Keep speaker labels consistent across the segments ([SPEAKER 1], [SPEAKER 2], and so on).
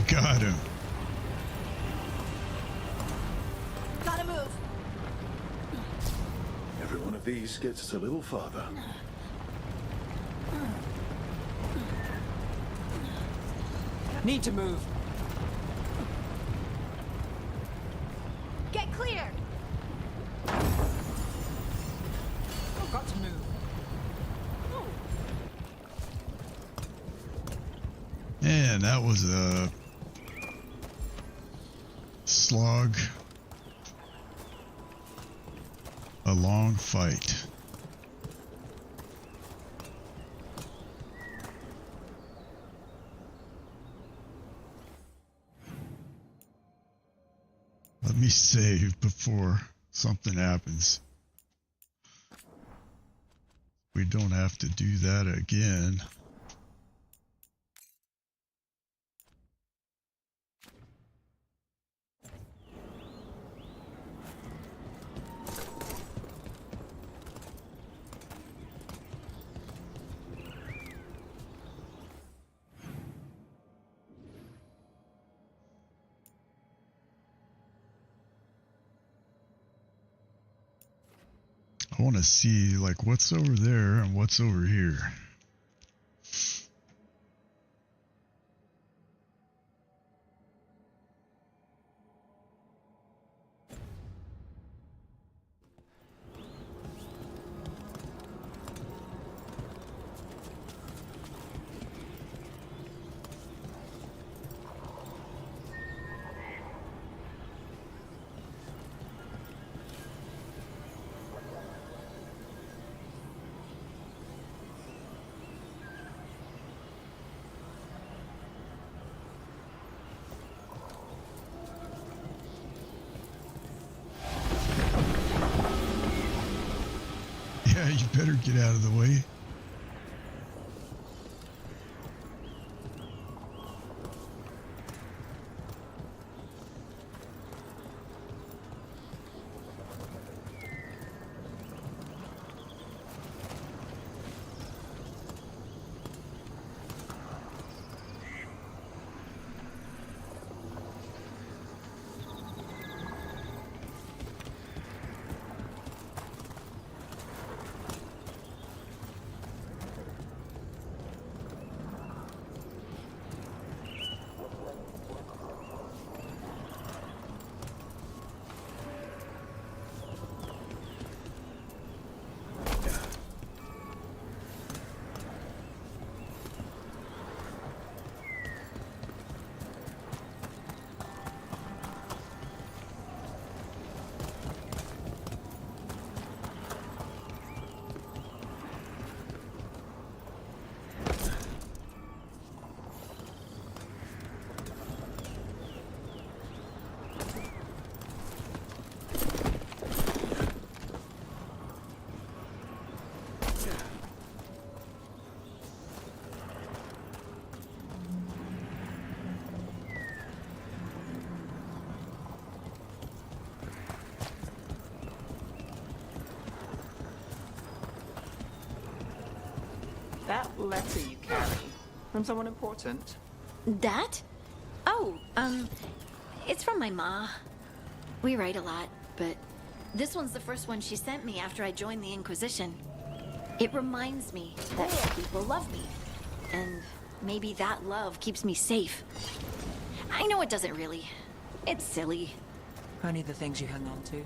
[SPEAKER 1] got him.
[SPEAKER 2] Gotta move.
[SPEAKER 3] Every one of these gets us a little farther.
[SPEAKER 4] Need to move.
[SPEAKER 2] Get clear.
[SPEAKER 4] Oh, got to move.
[SPEAKER 1] And that was a slog. A long fight. Let me save before something happens. We don't have to do that again. I want to see like what's over there and what's over here. Yeah, you better get out of the way.
[SPEAKER 4] That letter you carry, from someone important?
[SPEAKER 2] That? Oh, it's from my ma. We write a lot, but this one's the first one she sent me after I joined the Inquisition. It reminds me that people love me, and maybe that love keeps me safe. I know it doesn't really. It's silly.
[SPEAKER 4] Only the things you hang on to.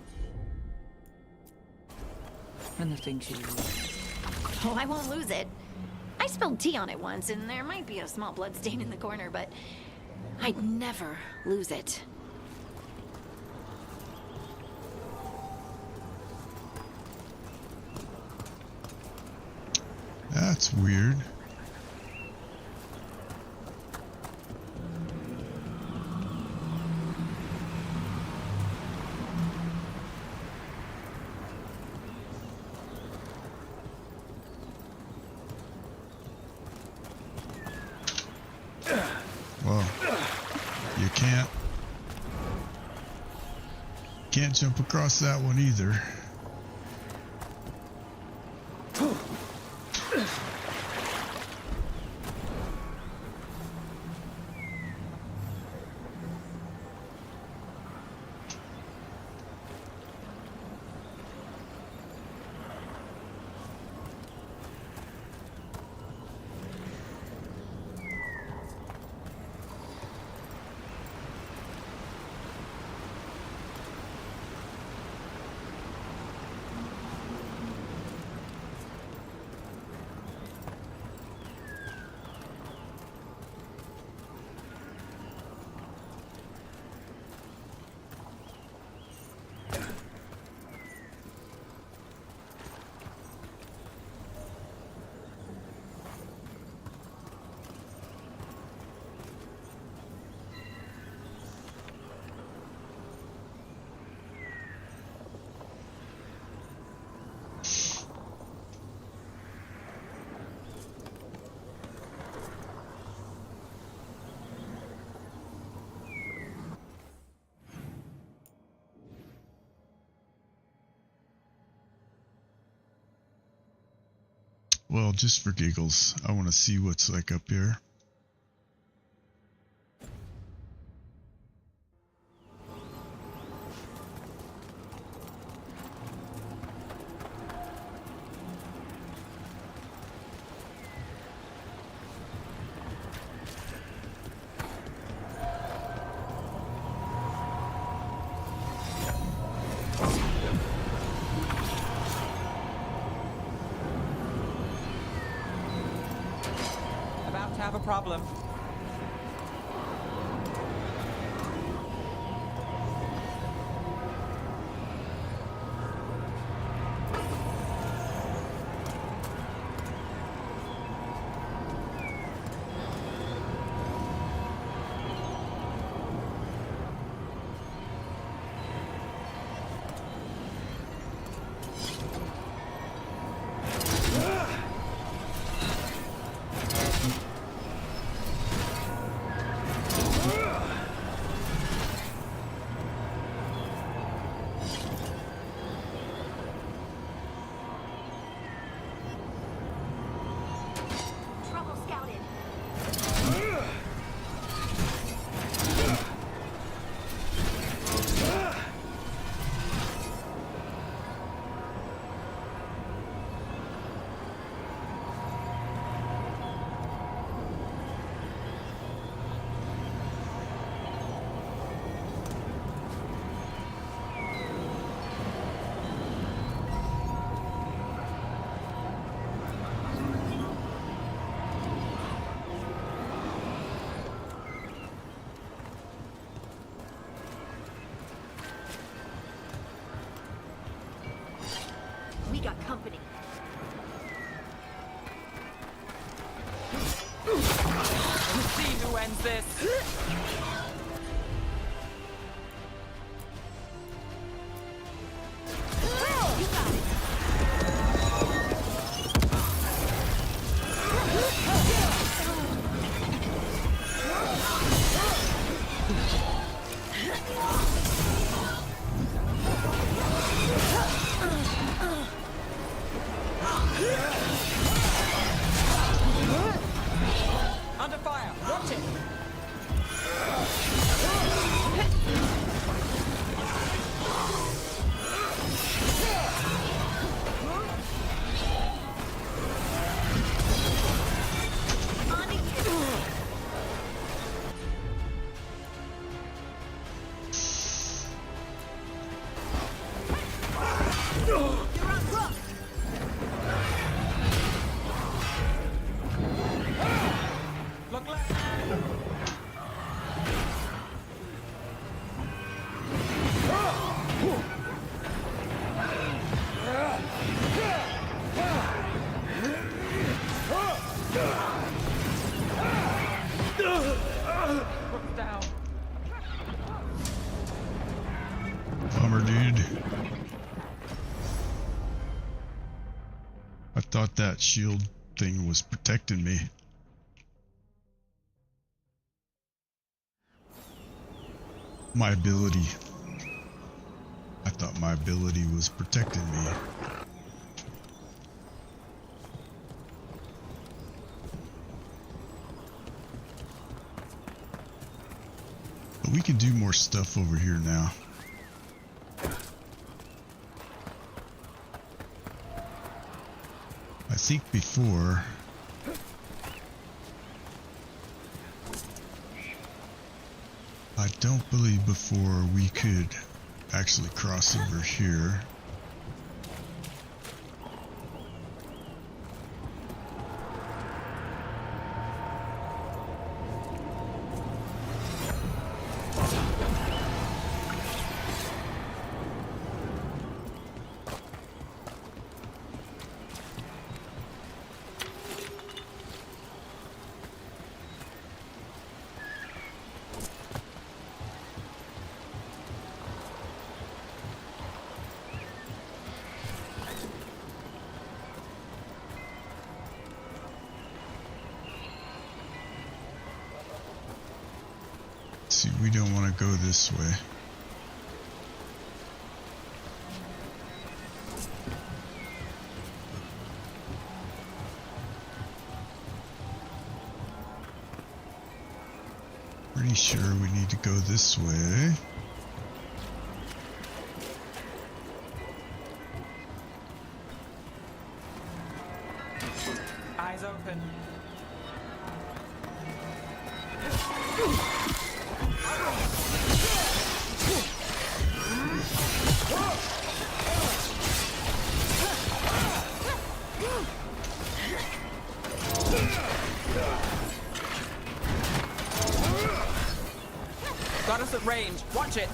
[SPEAKER 4] And the things you lose.
[SPEAKER 2] Oh, I won't lose it. I spilled tea on it once, and there might be a small blood stain in the corner, but I'd never lose it.
[SPEAKER 1] That's weird. Well, you can't jump across that one either. Well, just for giggles, I want to see what's like up here.
[SPEAKER 4] About to have a problem.
[SPEAKER 2] Trouble scouted. We got company.
[SPEAKER 4] Let's see who ends this.
[SPEAKER 2] You got it.
[SPEAKER 4] Under fire. Watch it. Look left. Look down.
[SPEAKER 1] Bummer, dude. I thought that shield thing was protecting me. My ability. I thought my ability was protecting me. But we can do more stuff over here now. I think before I don't believe before we could actually cross over here. See, we don't want to go this way. Pretty sure we need to go this way.
[SPEAKER 4] Eyes open. Got us at range. Watch it.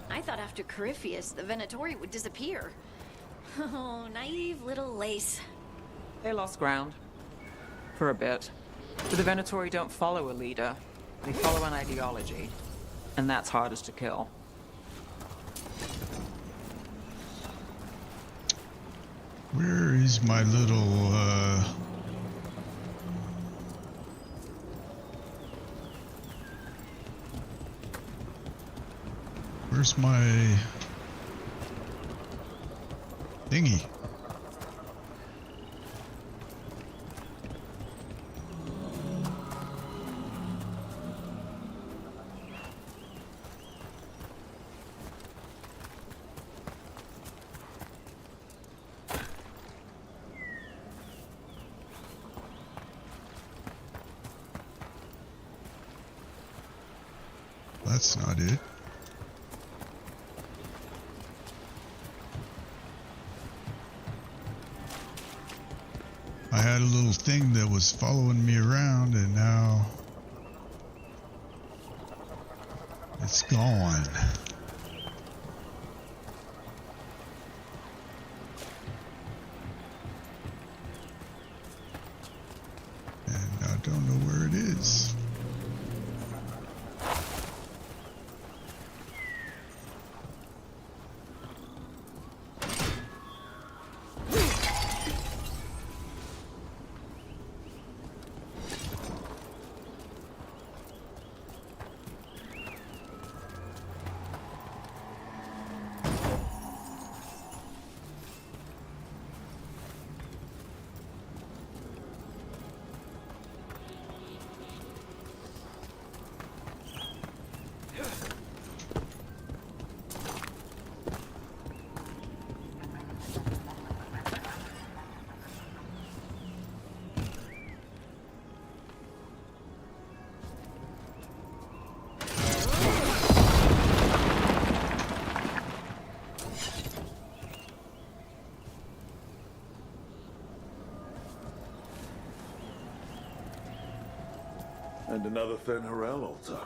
[SPEAKER 2] I thought after Corypheus, the Venatori would disappear. Oh, naive little lace.
[SPEAKER 4] They lost ground. For a bit. But the Venatori don't follow a leader. They follow an ideology. And that's hardest to kill.
[SPEAKER 1] Where is my little, where's my thingy? That's not it. I had a little thing that was following me around and now it's gone. And I don't know where it is.
[SPEAKER 3] And another Fen'Harel altar.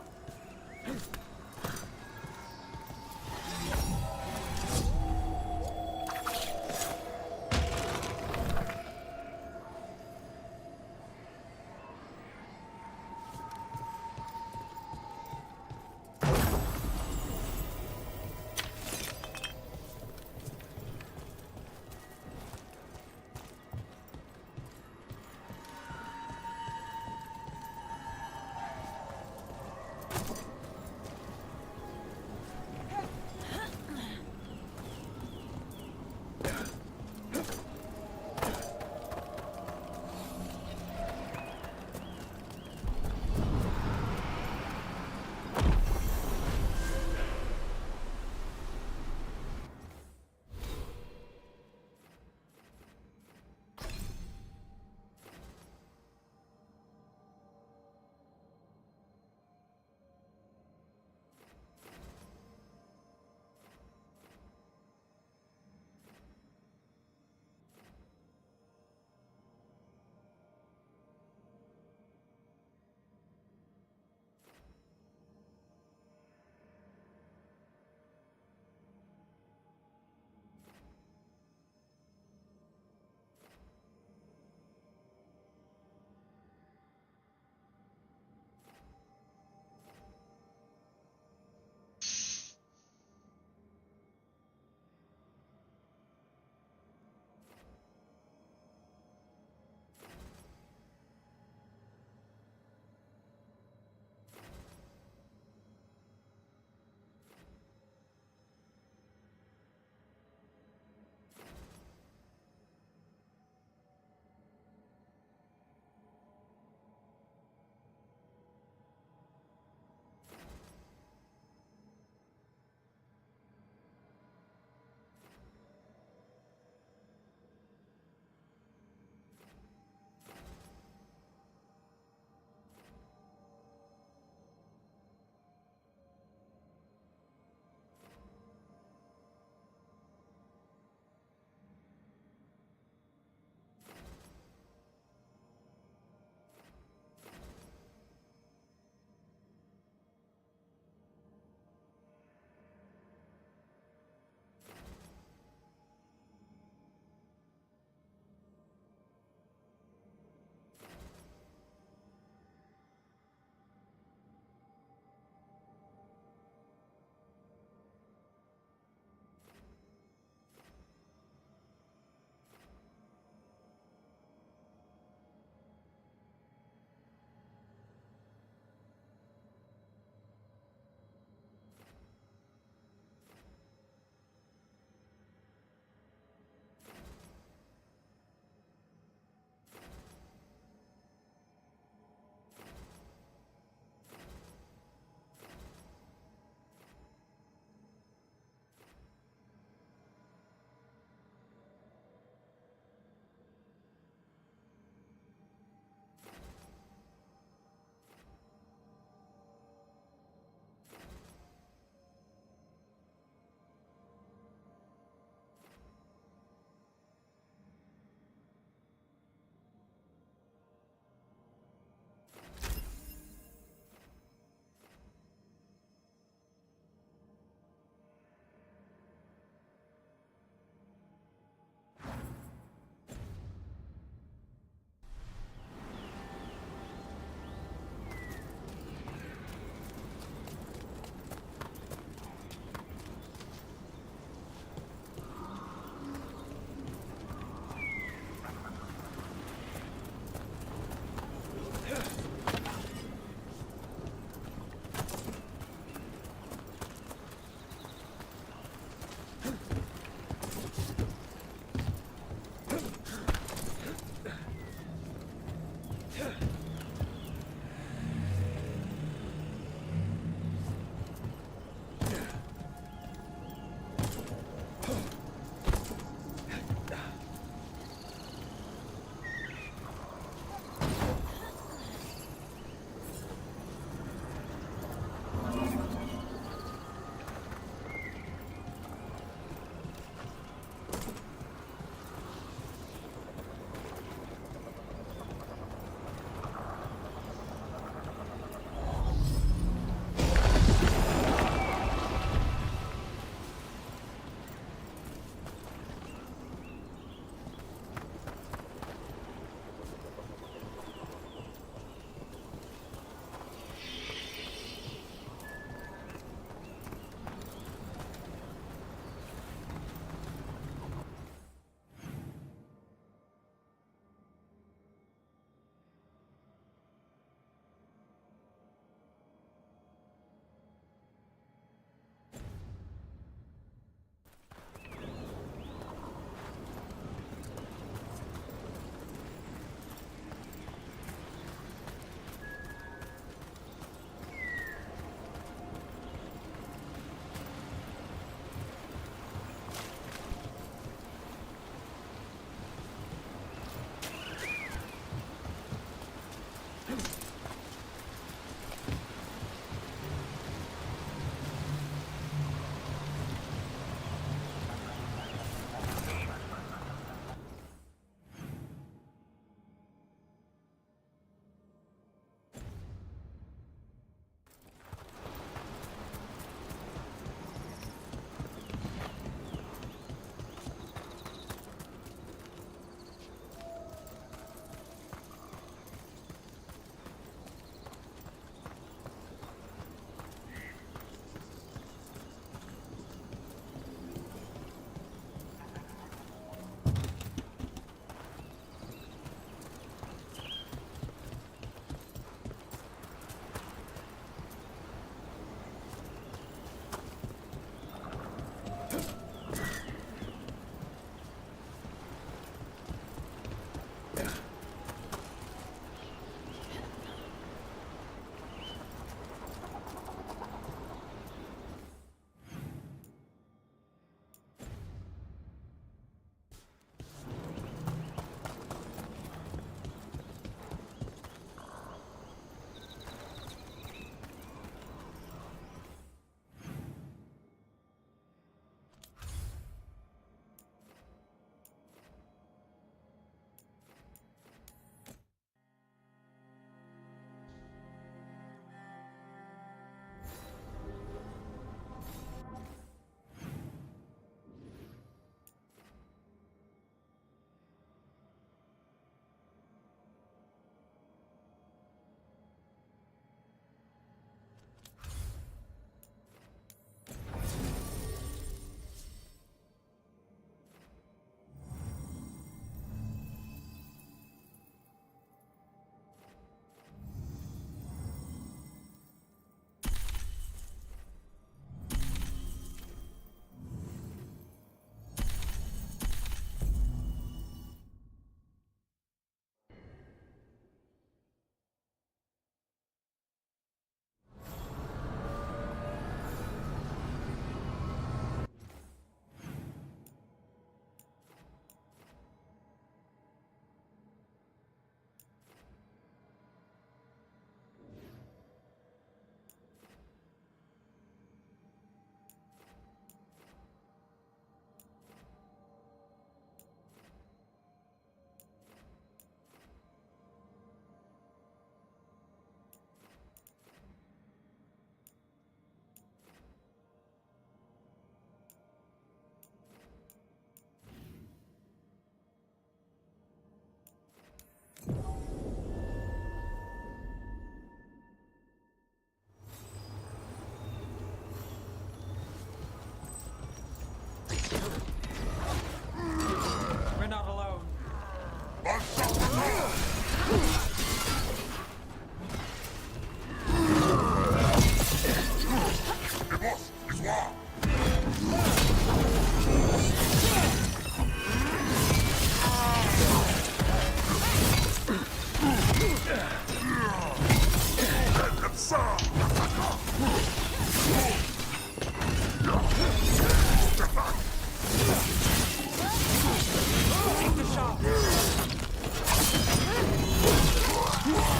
[SPEAKER 4] Take the shot.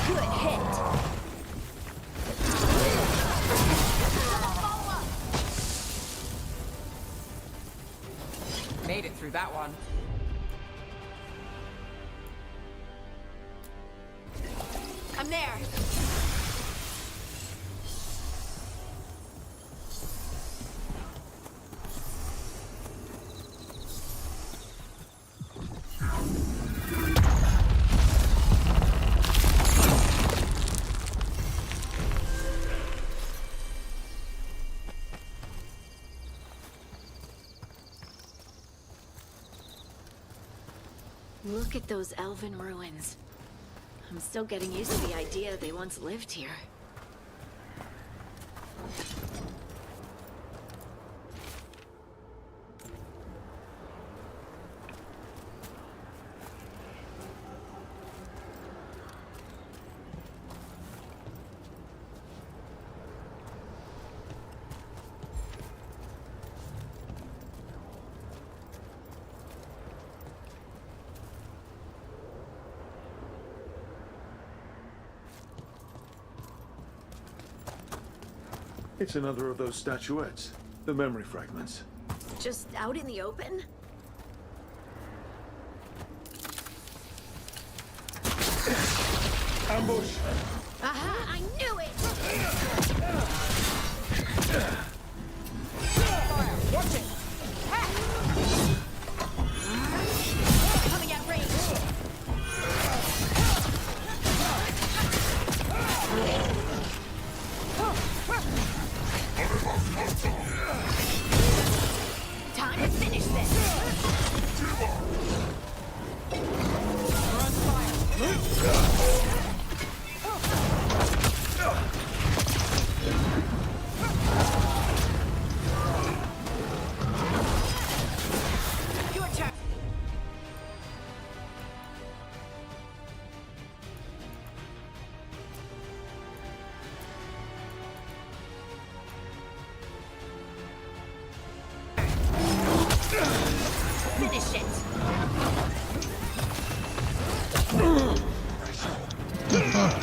[SPEAKER 2] Good hit.
[SPEAKER 4] Made it through that one.
[SPEAKER 2] I'm there. Look at those elven ruins. I'm still getting used to the idea they once lived here.
[SPEAKER 3] It's another of those statuettes. The memory fragments.
[SPEAKER 2] Just out in the open?
[SPEAKER 3] Ambush!
[SPEAKER 2] Aha! I knew it!
[SPEAKER 4] Fire! Watch it!
[SPEAKER 2] Coming at range! Time to finish this!
[SPEAKER 4] We're on fire!
[SPEAKER 2] Your turn! Finish it!
[SPEAKER 1] The fuck?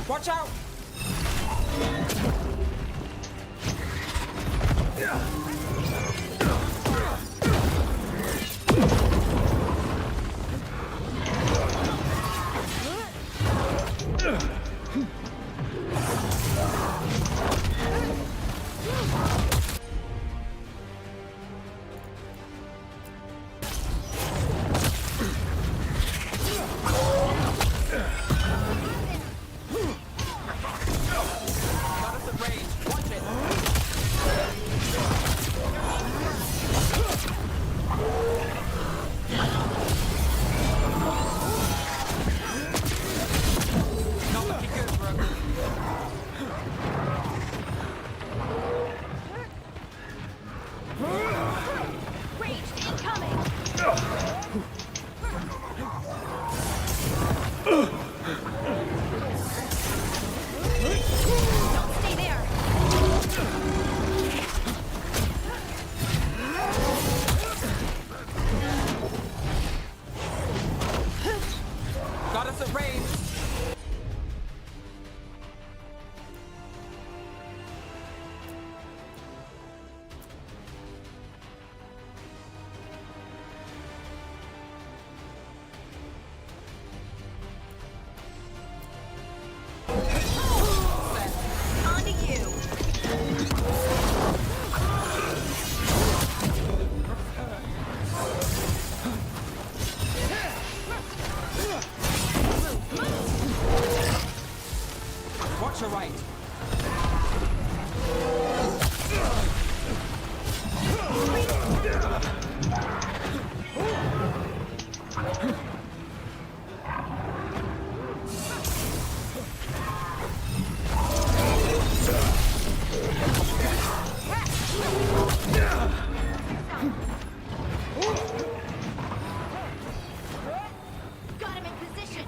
[SPEAKER 4] Watch out! Got us at range. Watch it! Not looking good, bro.
[SPEAKER 2] Range incoming! Don't stay there!
[SPEAKER 4] Got us at range.
[SPEAKER 2] On to you!
[SPEAKER 4] Watch your right.
[SPEAKER 2] Got him in position!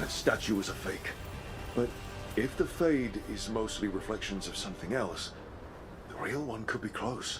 [SPEAKER 3] That statue was a fake. But if the Fade is mostly reflections of something else, the real one could be close.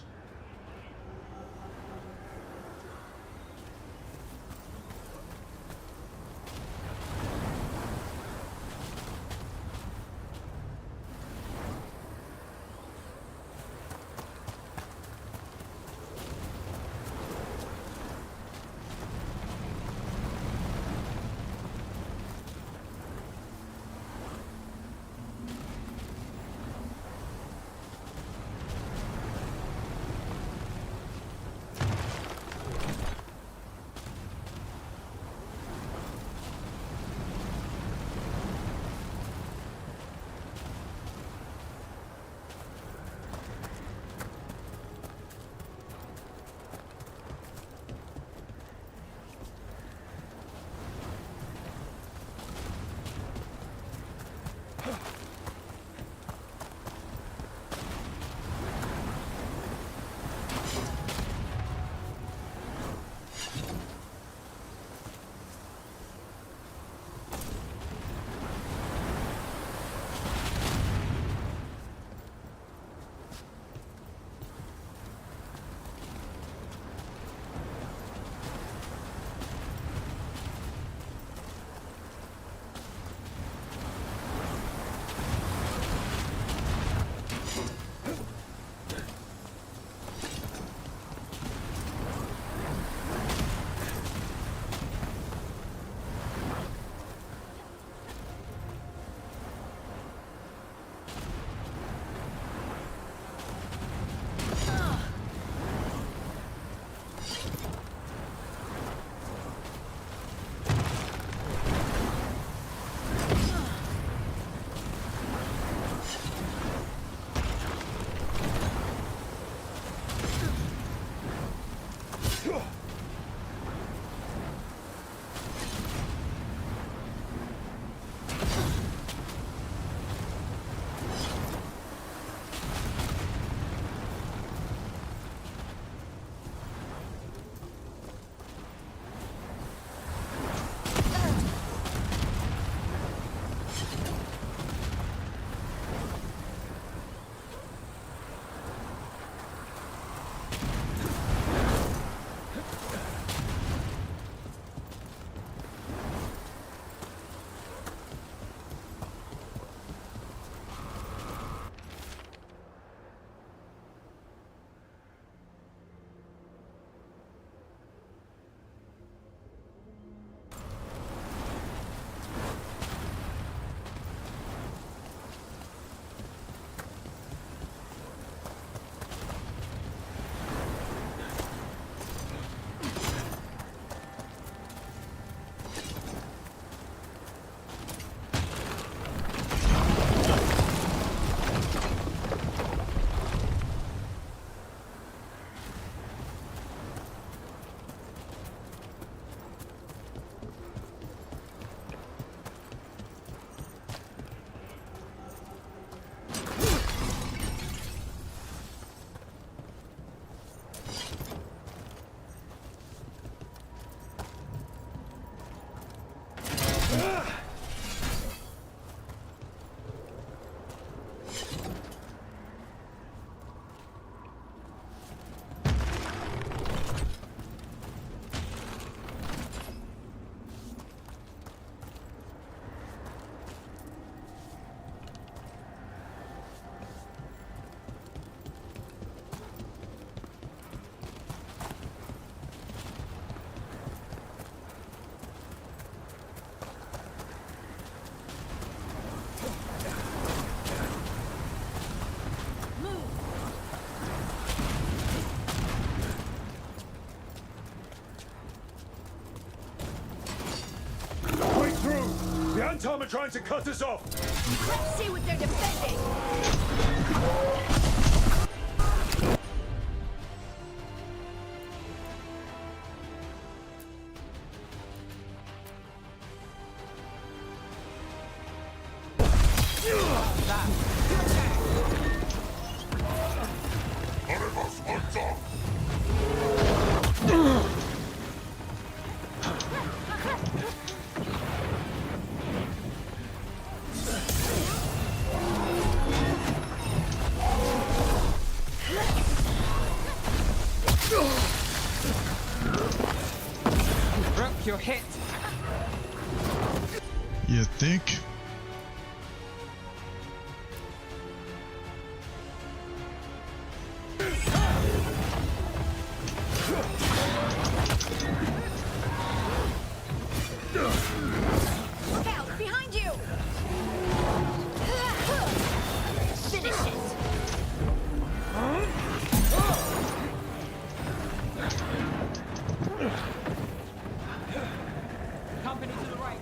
[SPEAKER 3] Tom are trying to cut us off!
[SPEAKER 5] Let's see what they're defending!
[SPEAKER 4] hit.
[SPEAKER 1] You think?
[SPEAKER 5] Look out! Behind you! Finish it!
[SPEAKER 4] Company to the right.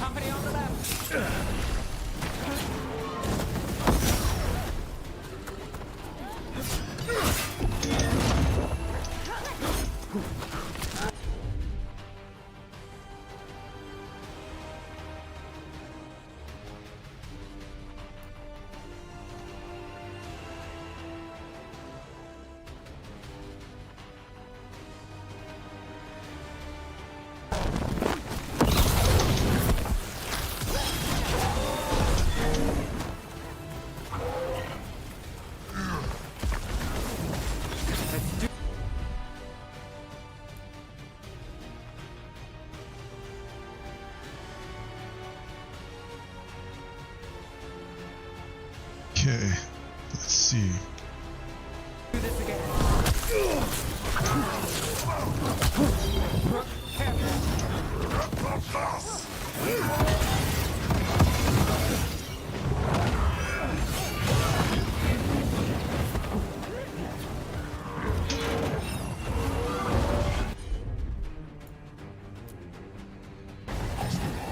[SPEAKER 4] Company on the left.
[SPEAKER 1] Okay, let's see.
[SPEAKER 4] Do this again.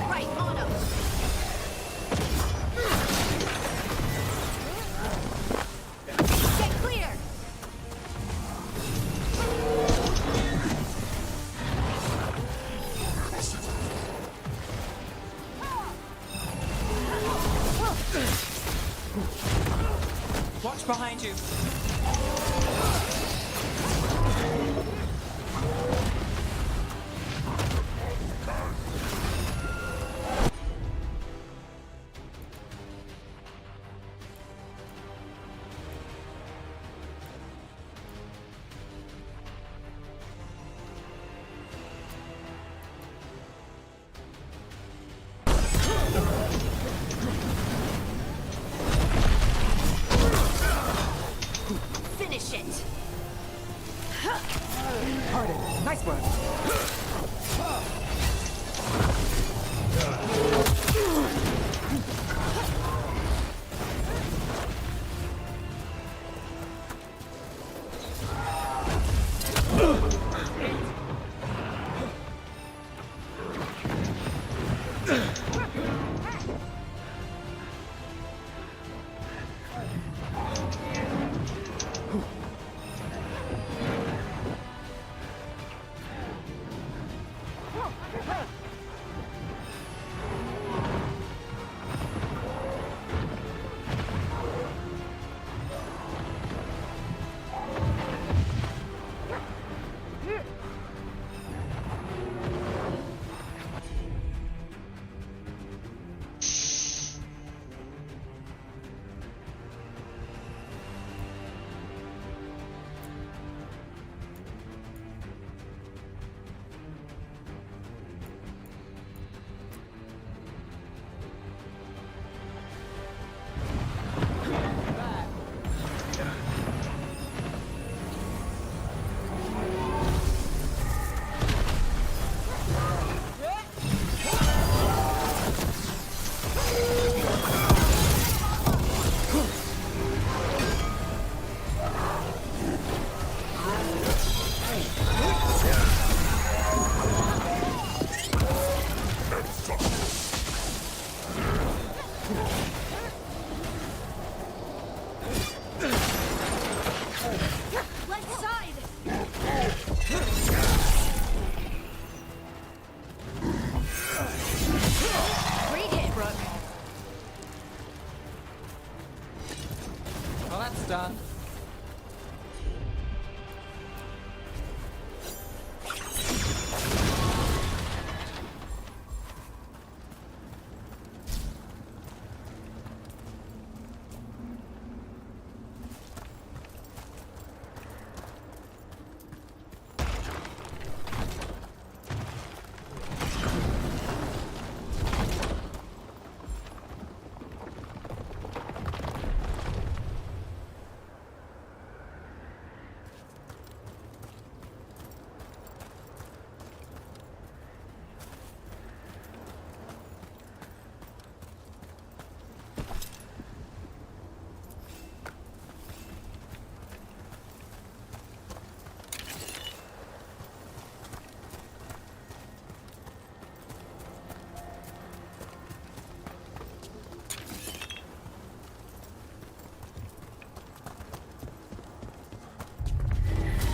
[SPEAKER 5] Right on him! Get clear!
[SPEAKER 4] Watch behind you.
[SPEAKER 5] Finish it!
[SPEAKER 4] Pardon. Nice work. done.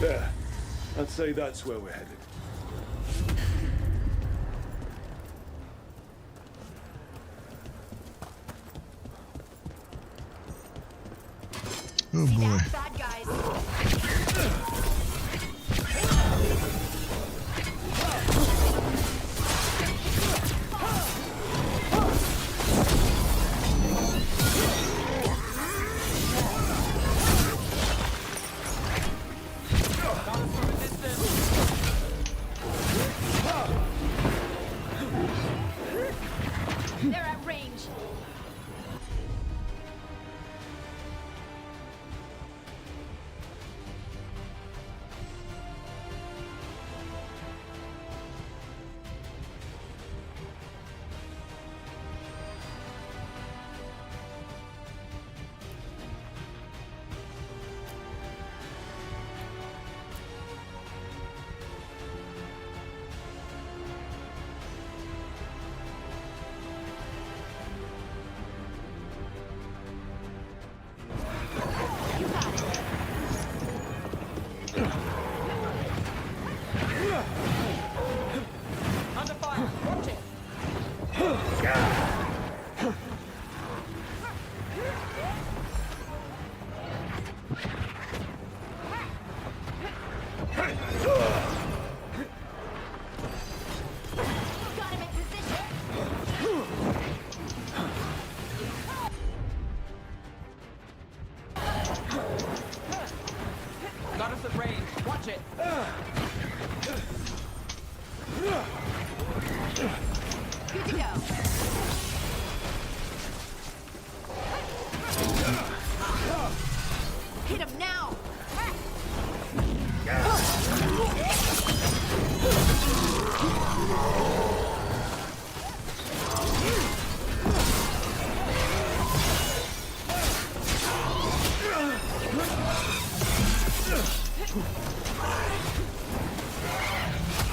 [SPEAKER 3] There. I'd say that's where we're headed.
[SPEAKER 1] Oh
[SPEAKER 5] See
[SPEAKER 1] boy.
[SPEAKER 5] that, bad guys? They're at range. You got it.
[SPEAKER 4] Under fire! Watch it!
[SPEAKER 5] Got him in position.
[SPEAKER 4] Got us at range. Watch it!
[SPEAKER 5] Good to go. Hit him now.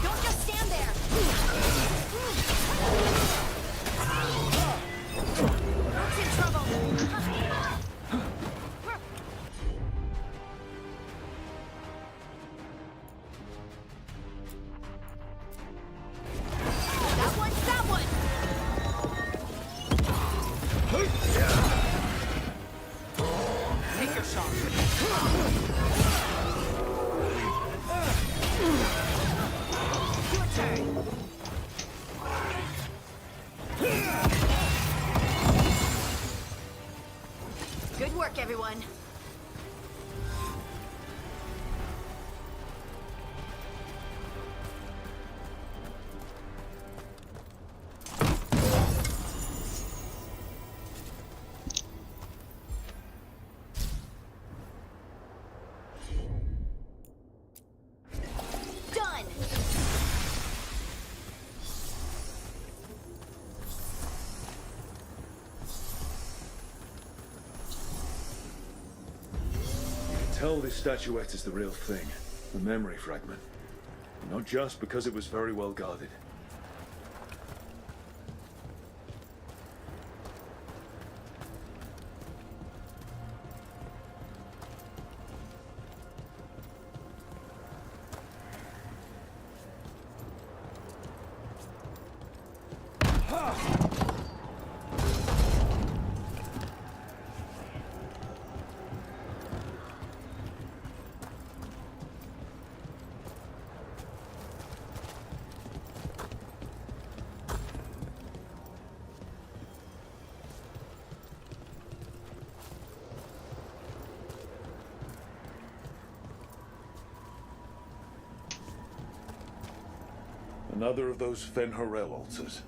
[SPEAKER 5] Don't just stand there. Rook's in trouble. That one's that one.
[SPEAKER 4] Take your shot.
[SPEAKER 5] Your turn. Good work, everyone. Done.
[SPEAKER 3] Tell this statuette is the real thing. The memory fragment. Not just because it was very well guarded. Another of those Fen'Harel altars.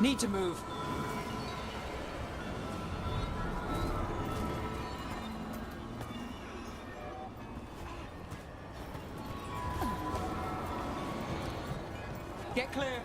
[SPEAKER 4] Need to move. Get clear.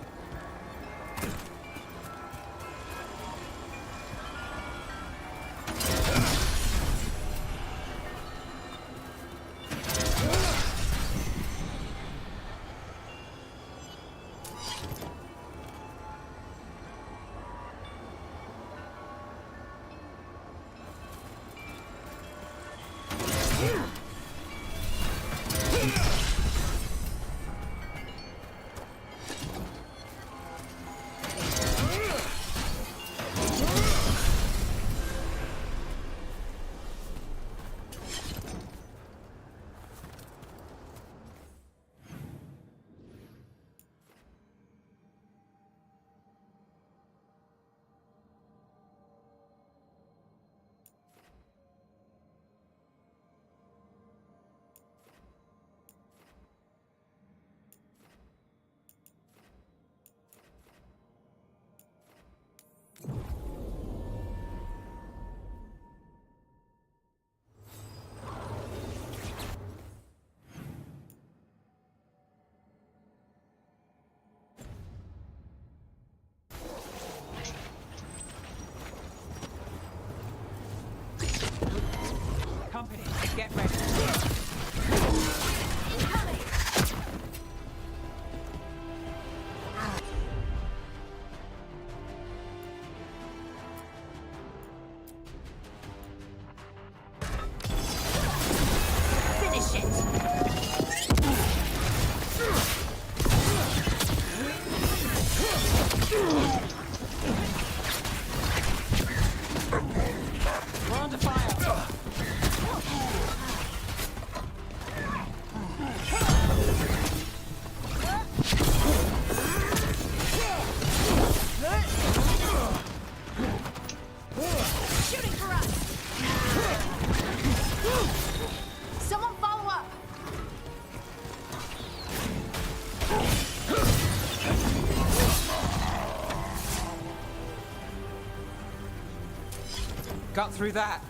[SPEAKER 4] got through that.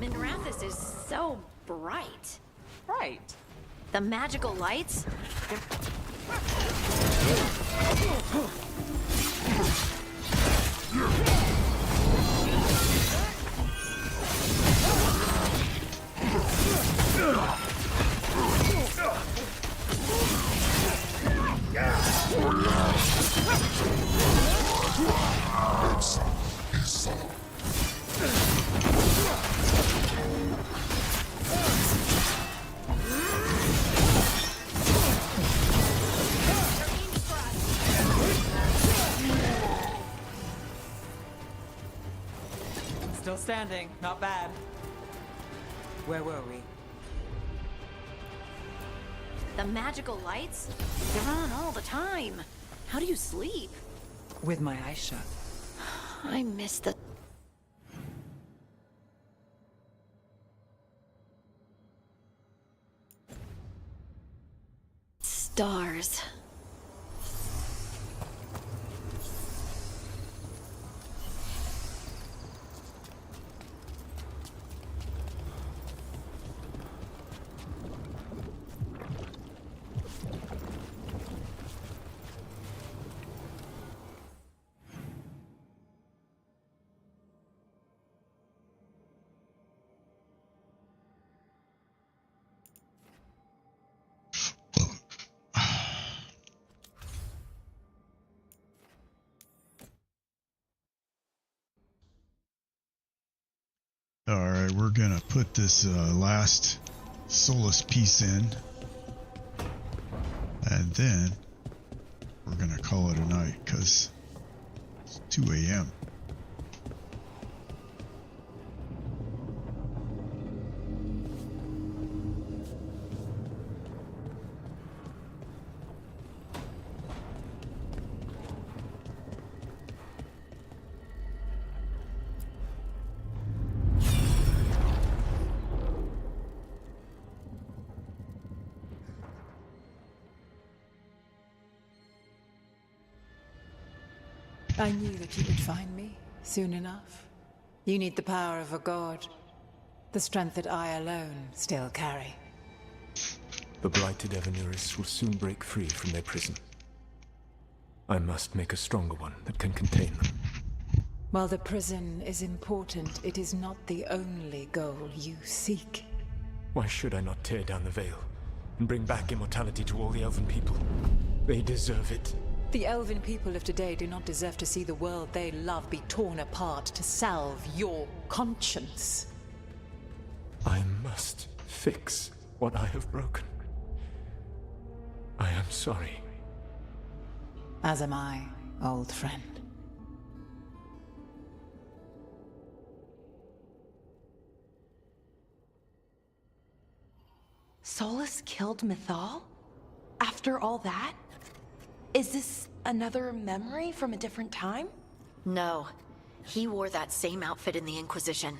[SPEAKER 2] Minrathis is so bright.
[SPEAKER 4] Right.
[SPEAKER 2] The magical lights?
[SPEAKER 4] Still standing. Not bad. Where were we?
[SPEAKER 2] The magical lights? They're on all the time. How do you sleep?
[SPEAKER 4] With my eyes shut.
[SPEAKER 2] I miss the... stars.
[SPEAKER 1] Alright, we're gonna put this last Solus piece in. And then we're gonna call it a night, because it's 2 a.m.
[SPEAKER 6] I knew that you would find me soon enough. You need the power of a god, the strength that I alone still carry.
[SPEAKER 7] The blighted Evanuris will soon break free from their prison. I must make a stronger one that can contain them.
[SPEAKER 6] While the prison is important, it is not the only goal you seek.
[SPEAKER 7] Why should I not tear down the veil and bring back immortality to all the Elven people? They deserve it.
[SPEAKER 6] The Elven people of today do not deserve to see the world they love be torn apart to salve your conscience.
[SPEAKER 7] I must fix what I have broken. I am sorry.
[SPEAKER 6] As am I, old friend.
[SPEAKER 8] Solus killed Mythal? After all that? Is this another memory from a different time?
[SPEAKER 2] No. He wore that same outfit in the Inquisition.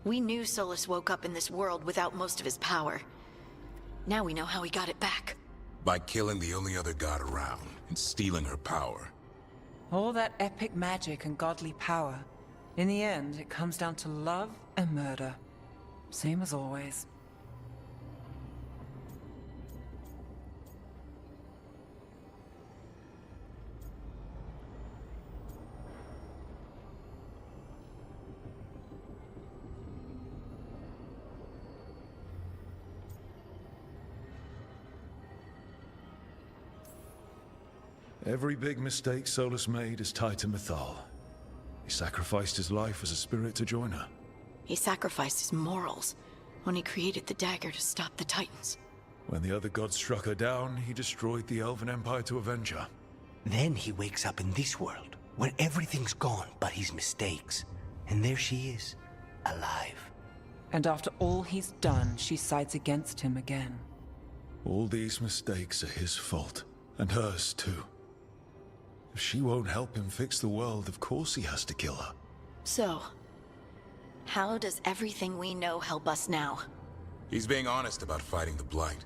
[SPEAKER 2] We knew Solus woke up in this world without most of his power. Now we know how he got it back.
[SPEAKER 9] By killing the only other god around and stealing her power.
[SPEAKER 4] All that epic magic and godly power. In the end, it comes down to love and murder. Same as always.
[SPEAKER 3] Every big mistake Solus made is tied to Mythal. He sacrificed his life as a spirit to join her.
[SPEAKER 2] He sacrificed his morals when he created the dagger to stop the Titans.
[SPEAKER 3] When the other gods struck her down, he destroyed the Elven Empire to avenge her.
[SPEAKER 10] Then he wakes up in this world, when everything's gone but his mistakes. And there she is, alive.
[SPEAKER 4] And after all he's done, she sides against him again.
[SPEAKER 3] All these mistakes are his fault, and hers too. If she won't help him fix the world, of course he has to kill her.
[SPEAKER 2] So, how does everything we know help us now?
[SPEAKER 9] He's being honest about fighting the Blight.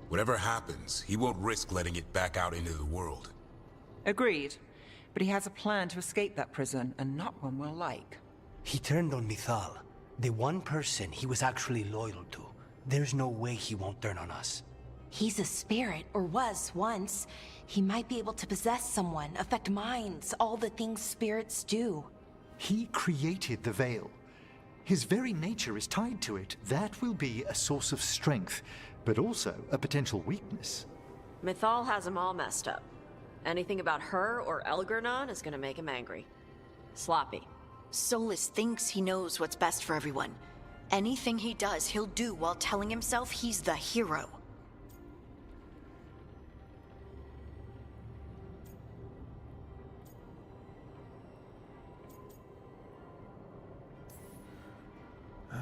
[SPEAKER 9] Whatever happens, he won't risk letting it back out into the world.
[SPEAKER 4] Agreed. But he has a plan to escape that prison, and not one we'll like.
[SPEAKER 10] He turned on Mythal, the one person he was actually loyal to. There's no way he won't turn on us.
[SPEAKER 8] He's a spirit, or was once. He might be able to possess someone, affect minds, all the things spirits do.
[SPEAKER 11] He created the Veil. His very nature is tied to it. That will be a source of strength, but also a potential weakness.
[SPEAKER 12] Mythal has him all messed up. Anything about her or Elgernon is gonna make him angry. Sloppy.
[SPEAKER 2] Solus thinks he knows what's best for everyone. Anything he does, he'll do while telling himself he's the hero.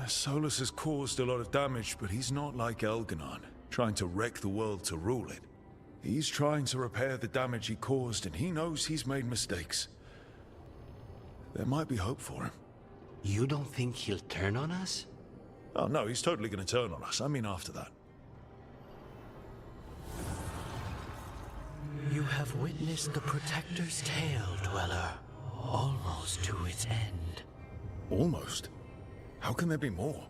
[SPEAKER 3] Solus has caused a lot of damage, but he's not like Elgernon, trying to wreck the world to rule it. He's trying to repair the damage he caused, and he knows he's made mistakes. There might be hope for him.
[SPEAKER 10] You don't think he'll turn on us?
[SPEAKER 3] Oh no, he's totally going to turn on us. I mean, after that.
[SPEAKER 10] You have witnessed the Protector's tale, Dweller, almost to its end.
[SPEAKER 3] Almost? How can there be more?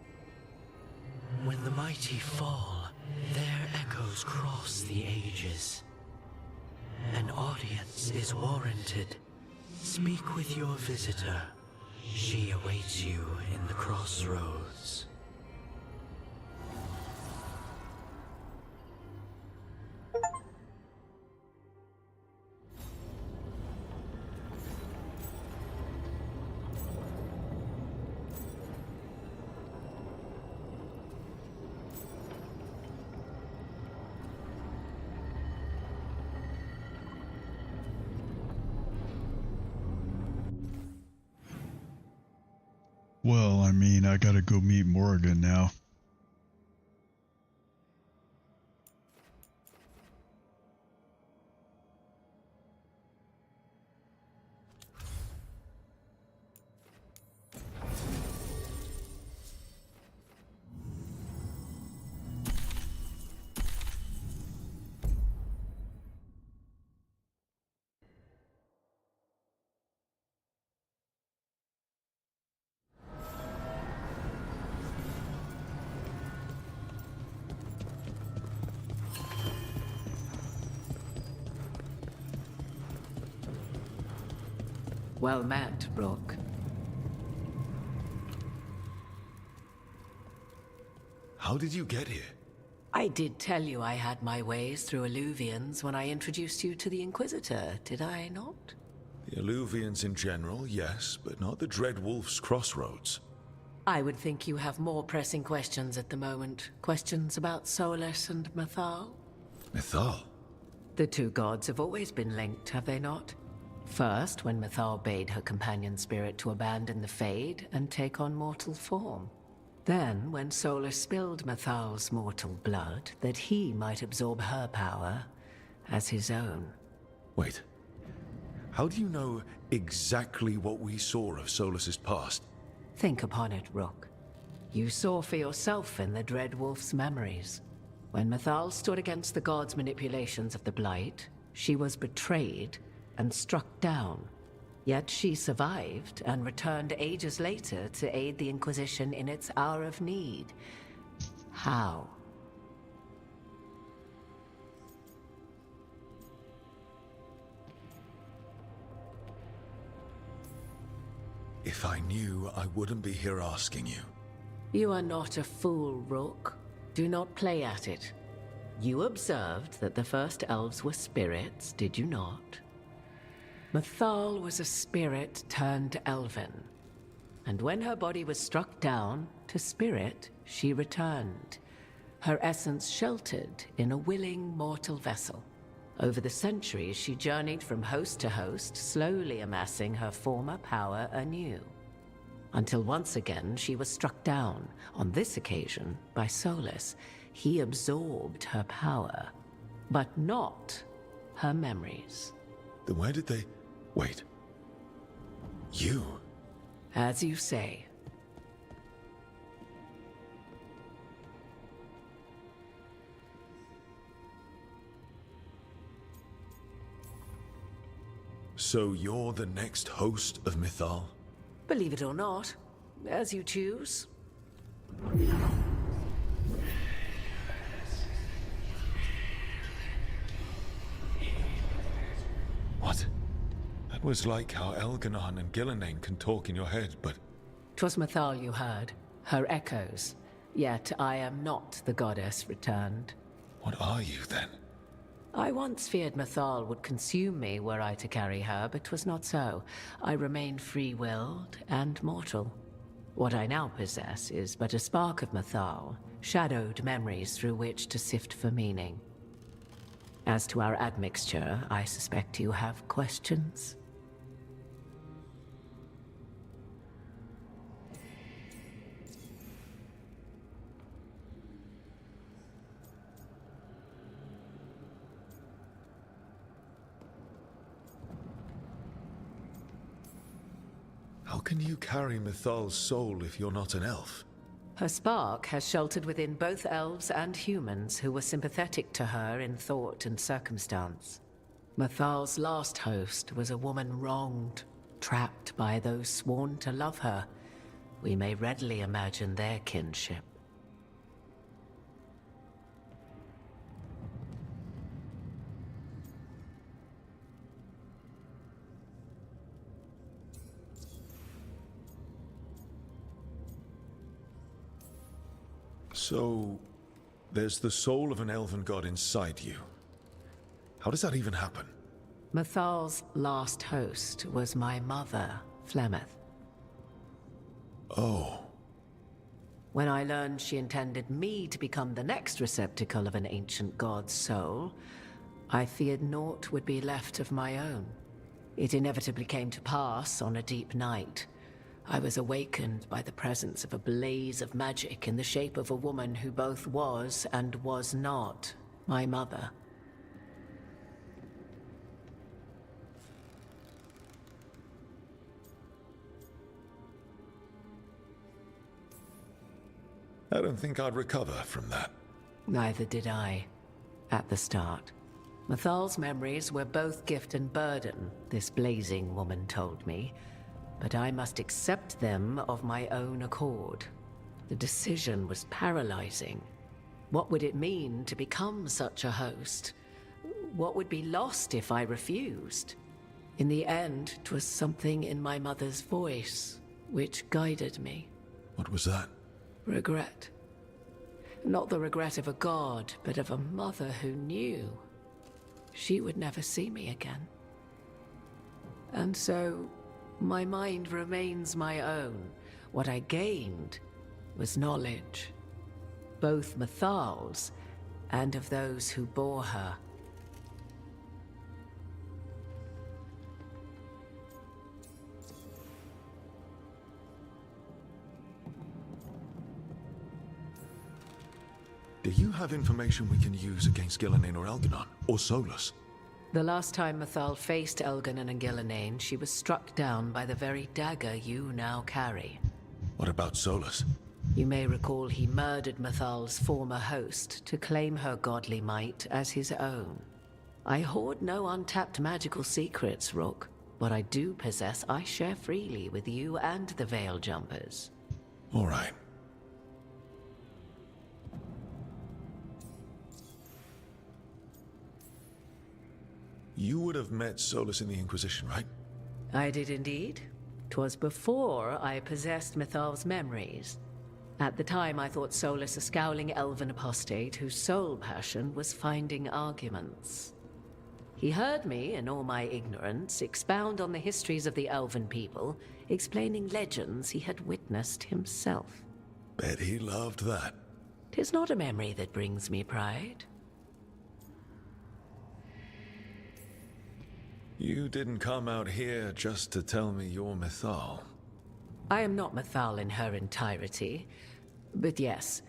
[SPEAKER 10] When the mighty fall, their echoes cross the ages. An audience is warranted. Speak with your visitor. She awaits you in the crossroads.
[SPEAKER 1] Well, I mean, I gotta go meet Morrigan now.
[SPEAKER 13] Well met, Rook.
[SPEAKER 3] How did you get here?
[SPEAKER 13] I did tell you I had my ways through Illuvians when I introduced you to the Inquisitor, did I not?
[SPEAKER 3] The Illuvians in general, yes, but not the Dread Wolf's crossroads.
[SPEAKER 13] I would think you have more pressing questions at the moment. Questions about Solus and Mythal?
[SPEAKER 3] Mythal?
[SPEAKER 13] The two gods have always been linked, have they not? First, when Mythal bade her companion spirit to abandon the Fade and take on mortal form. Then, when Solus spilled Mythal's mortal blood, that he might absorb her power as his own.
[SPEAKER 3] Wait. How do you know exactly what we saw of Solus's past?
[SPEAKER 13] Think upon it, Rook. You saw for yourself in the Dread Wolf's memories. When Mythal stood against the gods' manipulations of the Blight, she was betrayed and struck down. Yet she survived and returned ages later to aid the Inquisition in its hour of need. How?
[SPEAKER 3] If I knew, I wouldn't be here asking you.
[SPEAKER 13] You are not a fool, Rook. Do not play at it. You observed that the first elves were spirits, did you not? Mythal was a spirit turned elven, and when her body was struck down to spirit, she returned, her essence sheltered in a willing mortal vessel. Over the centuries, she journeyed from host to host, slowly amassing her former power anew. Until once again, she was struck down, on this occasion, by Solus. He absorbed her power, but not her memories.
[SPEAKER 3] Then where did they... Wait. You?
[SPEAKER 13] As you say.
[SPEAKER 3] So you're the next host of Mythal?
[SPEAKER 13] Believe it or not, as you choose.
[SPEAKER 3] What? That was like how Elganon and Gillenane can talk in your head, but...
[SPEAKER 13] 'Twas Mythal you heard, her echoes. Yet I am not the goddess returned.
[SPEAKER 3] What are you, then?
[SPEAKER 13] I once feared Mythal would consume me were I to carry her, but 'twas not so. I remain free-willed and mortal. What I now possess is but a spark of Mythal, shadowed memories through which to sift for meaning. As to our admixture, I suspect you have questions.
[SPEAKER 3] How can you carry Mythal's soul if you're not an elf?
[SPEAKER 13] Her spark has sheltered within both elves and humans who were sympathetic to her in thought and circumstance. Mythal's last host was a woman wronged, trapped by those sworn to love her. We may readily imagine their kinship.
[SPEAKER 3] So, there's the soul of an elven god inside you. How does that even happen?
[SPEAKER 13] Mythal's last host was my mother, Flemeth.
[SPEAKER 3] Oh.
[SPEAKER 13] When I learned she intended me to become the next receptacle of an ancient god's soul, I feared naught would be left of my own. It inevitably came to pass on a deep night. I was awakened by the presence of a blaze of magic in the shape of a woman who both was and was not my mother.
[SPEAKER 3] I don't think I'd recover from that.
[SPEAKER 13] Neither did I, at the start. Mythal's memories were both gift and burden, this blazing woman told me. But I must accept them of my own accord. The decision was paralyzing. What would it mean to become such a host? What would be lost if I refused? In the end, 'twas something in my mother's voice which guided me.
[SPEAKER 3] What was that?
[SPEAKER 13] Regret. Not the regret of a god, but of a mother who knew she would never see me again. And so, my mind remains my own. What I gained was knowledge, both Mythal's and of those who bore her.
[SPEAKER 3] Do you have information we can use against Gillenane or Elganon? Or Solus?
[SPEAKER 13] The last time Mythal faced Elganon and Gillenane, she was struck down by the very dagger you now carry.
[SPEAKER 3] What about Solus?
[SPEAKER 13] You may recall he murdered Mythal's former host to claim her godly might as his own. I hoard no untapped magical secrets, Rook. What I do possess, I share freely with you and the Veil Jumpers.
[SPEAKER 3] All right. You would have met Solus in the Inquisition, right?
[SPEAKER 13] I did indeed. 'Twas before I possessed Mythal's memories. At the time, I thought Solus a scowling elven apostate whose sole passion was finding arguments. He heard me, in all my ignorance, expound on the histories of the elven people, explaining legends he had witnessed himself.
[SPEAKER 3] Bet he loved that.
[SPEAKER 13] 'Tis not a memory that brings me pride.
[SPEAKER 3] You didn't come out here just to tell me you're Mythal.
[SPEAKER 13] I am not Mythal in her entirety, but yes.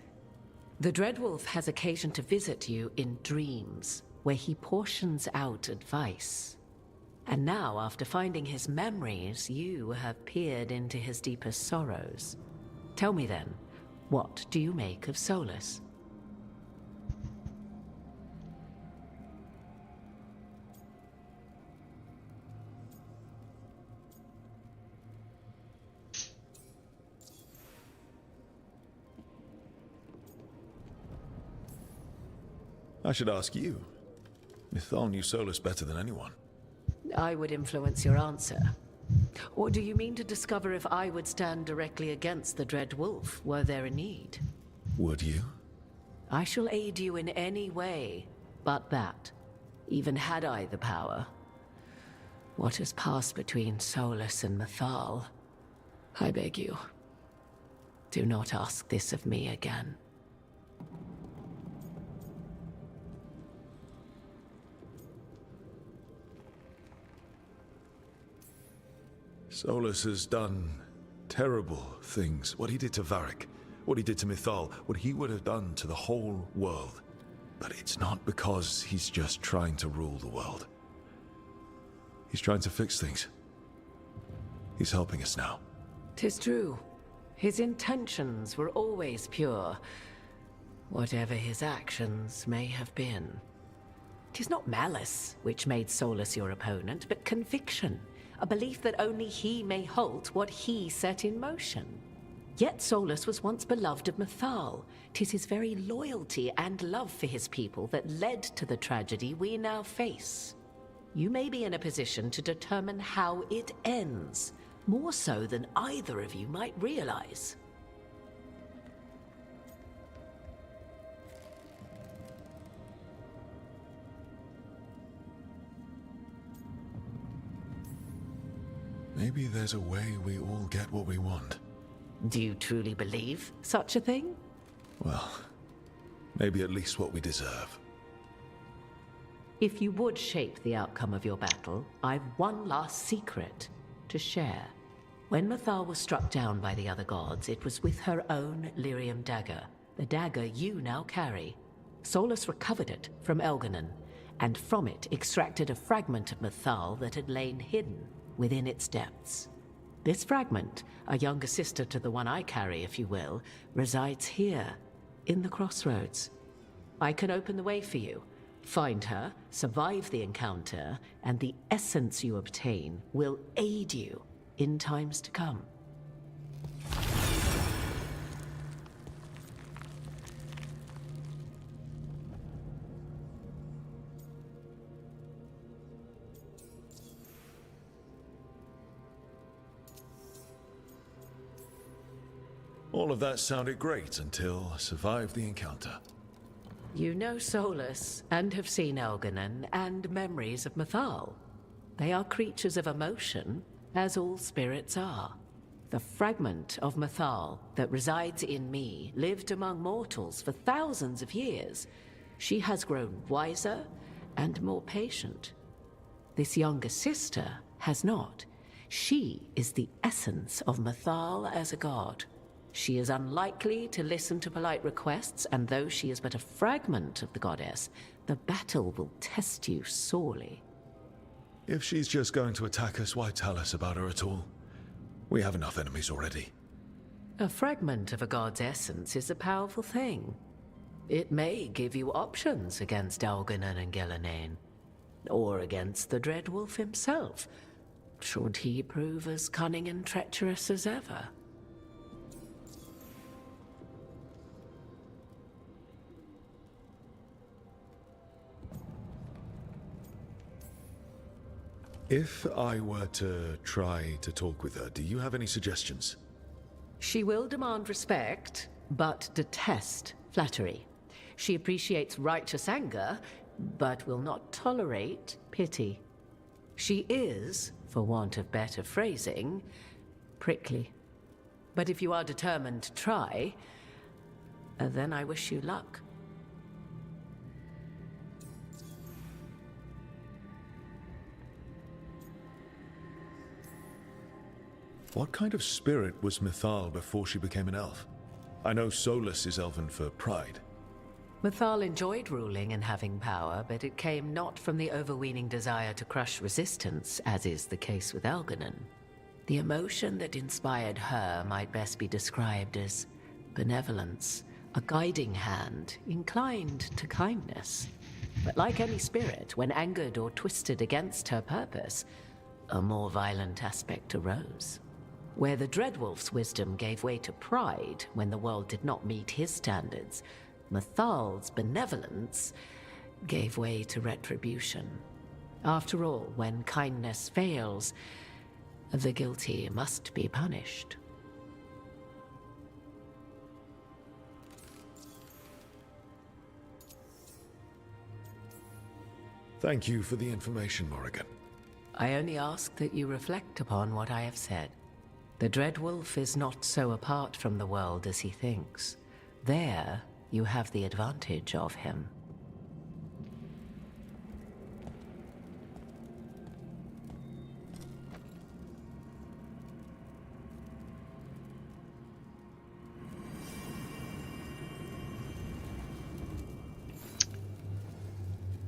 [SPEAKER 13] The Dreadwolf has occasion to visit you in dreams, where he portions out advice. And now, after finding his memories, you have peered into his deepest sorrows. Tell me then, what do you make of Solus?
[SPEAKER 3] I should ask you. Mythal knew Solus better than anyone.
[SPEAKER 13] I would influence your answer. Or do you mean to discover if I would stand directly against the Dread Wolf were there a need?
[SPEAKER 3] Would you?
[SPEAKER 13] I shall aid you in any way but that, even had I the power. What has passed between Solus and Mythal? I beg you, do not ask this of me again.
[SPEAKER 3] Solus has done terrible things. What he did to Varric, what he did to Mythal, what he would have done to the whole world. But it's not because he's just trying to rule the world. He's trying to fix things. He's helping us now.
[SPEAKER 13] 'Tis true. His intentions were always pure, whatever his actions may have been. 'Tis not malice which made Solus your opponent, but conviction. A belief that only he may halt what he set in motion. Yet Solus was once beloved of Mythal. 'Tis his very loyalty and love for his people that led to the tragedy we now face. You may be in a position to determine how it ends, more so than either of you might realize.
[SPEAKER 3] Maybe there's a way we all get what we want.
[SPEAKER 13] Do you truly believe such a thing?
[SPEAKER 3] Well, maybe at least what we deserve.
[SPEAKER 13] If you would shape the outcome of your battle, I've one last secret to share. When Mythal was struck down by the other gods, it was with her own lyrium dagger, the dagger you now carry. Solus recovered it from Elganon, and from it extracted a fragment of Mythal that had lain hidden within its depths. This fragment, a younger sister to the one I carry, if you will, resides here, in the crossroads. I can open the way for you. Find her, survive the encounter, and the essence you obtain will aid you in times to come.
[SPEAKER 3] All of that sounded great until survived the encounter.
[SPEAKER 13] You know Solus, and have seen Elganon, and memories of Mythal. They are creatures of emotion, as all spirits are. The fragment of Mythal that resides in me lived among mortals for thousands of years. She has grown wiser and more patient. This younger sister has not. She is the essence of Mythal as a god. She is unlikely to listen to polite requests, and though she is but a fragment of the goddess, the battle will test you sorely.
[SPEAKER 3] If she's just going to attack us, why tell us about her at all? We have enough enemies already.
[SPEAKER 13] A fragment of a god's essence is a powerful thing. It may give you options against Elganon and Gillenane, or against the Dreadwolf himself, should he prove as cunning and treacherous as ever.
[SPEAKER 3] If I were to try to talk with her, do you have any suggestions?
[SPEAKER 13] She will demand respect, but detest flattery. She appreciates righteous anger, but will not tolerate pity. She is, for want of better phrasing, prickly. But if you are determined to try, then I wish you luck.
[SPEAKER 3] What kind of spirit was Mythal before she became an elf? I know Solus is elven for pride.
[SPEAKER 13] Mythal enjoyed ruling and having power, but it came not from the overweening desire to crush resistance, as is the case with Algernon. The emotion that inspired her might best be described as benevolence, a guiding hand, inclined to kindness. But like any spirit, when angered or twisted against her purpose, a more violent aspect arose. Where the Dreadwolf's wisdom gave way to pride when the world did not meet his standards, Mythal's benevolence gave way to retribution. After all, when kindness fails, the guilty must be punished.
[SPEAKER 3] Thank you for the information, Morrigan.
[SPEAKER 13] I only ask that you reflect upon what I have said. The Dreadwolf is not so apart from the world as he thinks. There, you have the advantage of him.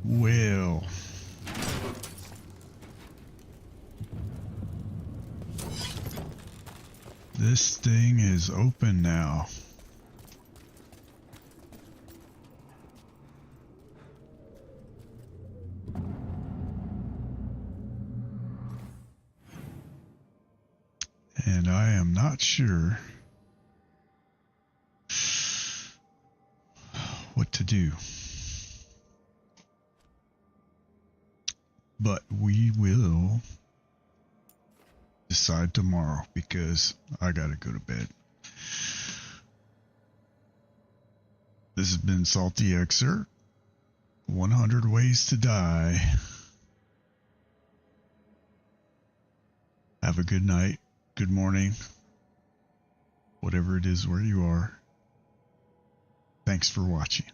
[SPEAKER 1] Well, this thing is open now. And I am not sure what to do. But we will decide tomorrow because I gotta go to bed. This has been Salty Excerpt. 100 Ways to Die. Have a good night, good morning, whatever it is where you are. Thanks for watching.